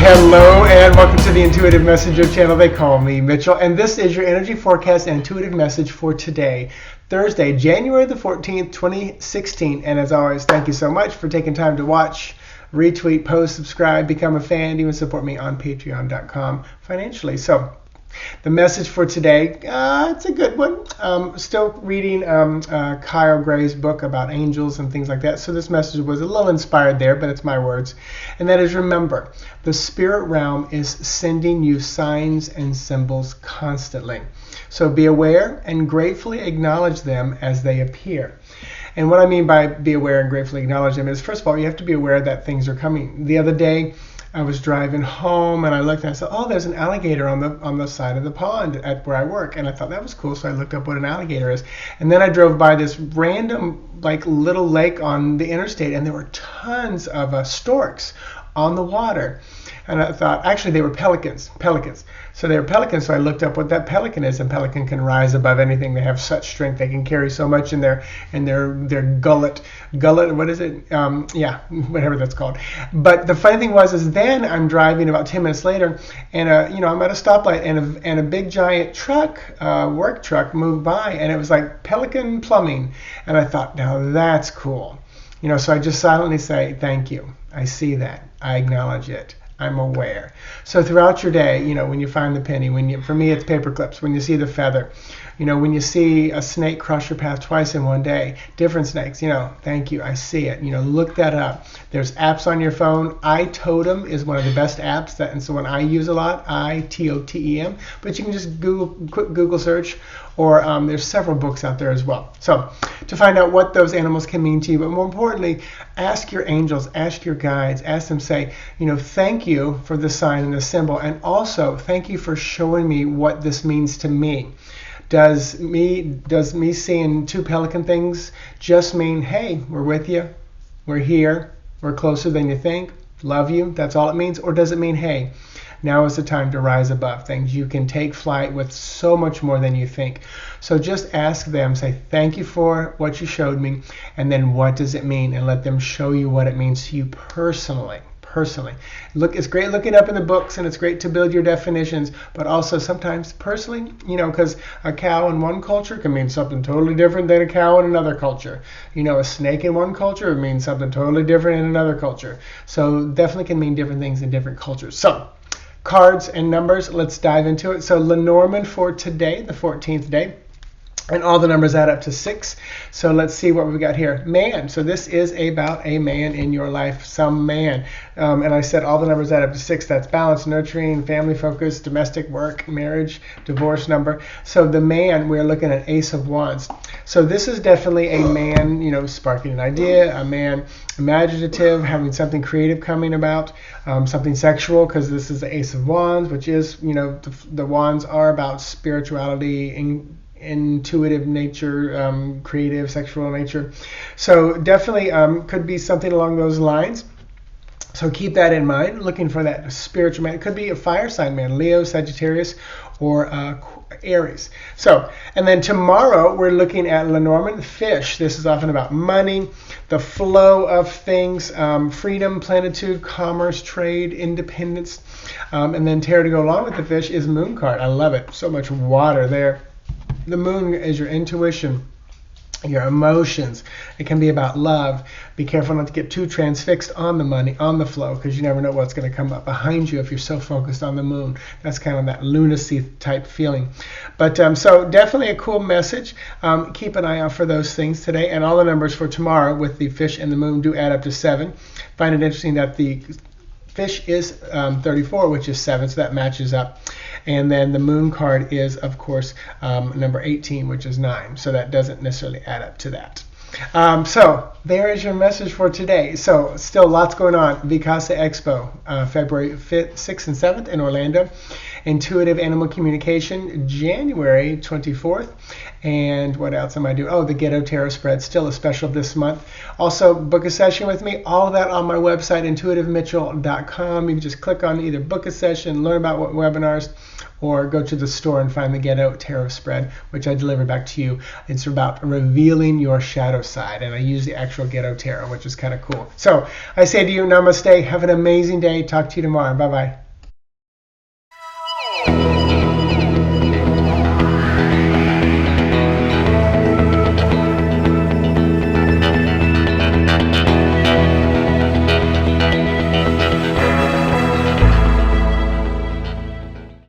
Hello and welcome to the Intuitive Messenger channel. They call me Mitchell, and this is your energy forecast and intuitive message for today, Thursday, January the 14th, 2016. And as always, thank you so much for taking time to watch, retweet, post, subscribe, become a fan, even support me on patreon.com financially. So the message for today, it's a good one. Still reading Kyle Gray's book about angels and things like that. So this message was a little inspired there, but it's my words. And that is, remember, the spirit realm is sending you signs and symbols constantly. So be aware and gratefully acknowledge them as they appear. And what I mean by be aware and gratefully acknowledge them is, first of all, you have to be aware that things are coming. The other day, I was driving home and I looked and I said, oh, there's an alligator on the side of the pond at where I work. And I thought that was cool. So I looked up what an alligator is. And then I drove by this random little lake on the interstate, and there were tons of storks on the water. And I thought, actually, they were pelicans. So they were pelicans. So I looked up what that pelican is, and pelican can rise above anything. They have such strength. They can carry so much in their gullet. What is it? Yeah, whatever that's called. But the funny thing is then I'm driving about 10 minutes later, and I'm at a stoplight, and a big giant truck, work truck, moved by, and it was like Pelican Plumbing, and I thought, now that's cool. So I just silently say, thank you. I see that. I acknowledge it. I'm aware. So throughout your day, when you find the penny, for me it's paper clips, when you see the feather, when you see a snake cross your path twice in one day, different snakes, thank you, I see it. Look that up. There's apps on your phone. iTotem is one of the best apps, and so when I use a lot, iTotem, but you can just quick Google search, or there's several books out there as well. So to find out what those animals can mean to you, but more importantly, ask your angels, ask your guides, ask them, say, thank you for the sign and the symbol, and also thank you for showing me what this means to me. Does me seeing two pelican things just mean, hey, we're with you, we're here, we're closer than you think, love you, that's all it means? Or does it mean, hey, now is the time to rise above things. You can take flight with so much more than you think. So just ask them, say, thank you for what you showed me, and then what does it mean? And let them show you what it means to you personally. Look, it's great looking up in the books, and it's great to build your definitions, but also sometimes personally, because a cow in one culture can mean something totally different than a cow in another culture. A snake in one culture means something totally different in another culture. So definitely can mean different things in different cultures. So cards and numbers, let's dive into it. So Lenormand for today, the 14th day. And all the numbers add up to 6. So let's see what we've got here. Man. So this is about a man in your life, some man. And I said all the numbers add up to 6. That's balance, nurturing, family focus, domestic work, marriage, divorce number. So the man, we're looking at Ace of Wands. So this is definitely a man, sparking an idea, a man imaginative, having something creative coming about, something sexual, because this is the Ace of Wands, which is, the wands are about spirituality, intuitive nature, creative, sexual nature. So definitely could be something along those lines. So keep that in mind, looking for that spiritual man. It could be a fire sign man, Leo, Sagittarius, or Aries. So, and then tomorrow we're looking at Lenormand, fish. This is often about money, the flow of things, freedom, plenitude, commerce, trade, independence. And then tarot to go along with the fish is moon card. I love it. So much water there. The moon is your intuition, your emotions. It can be about love. Be careful not to get too transfixed on the money, on the flow, because you never know what's going to come up behind you if you're so focused on the moon. That's kind of that lunacy type feeling. But so definitely a cool message. Keep an eye out for those things today. And all the numbers for tomorrow with the fish and the moon do add up to 7. Find it interesting that the fish is 34, which is 7, so that matches up. And then the moon card is, of course, number 18, which is 9. So that doesn't necessarily add up to that. So there is your message for today. So still lots going on. Vicasa Expo, February 5th, 6th, and 7th in Orlando. Intuitive Animal Communication, January 24th. And what else am I doing? Oh, the Ghetto Tarot Spread, still a special this month. Also, book a session with me. All of that on my website, intuitivemitchell.com. You can just click on either book a session, learn about what webinars, or go to the store and find the Get Out Tarot spread, which I deliver back to you. It's about revealing your shadow side, and I use the actual Get Out Tarot, which is kind of cool. So I say to you, namaste, have an amazing day, talk to you tomorrow, bye-bye.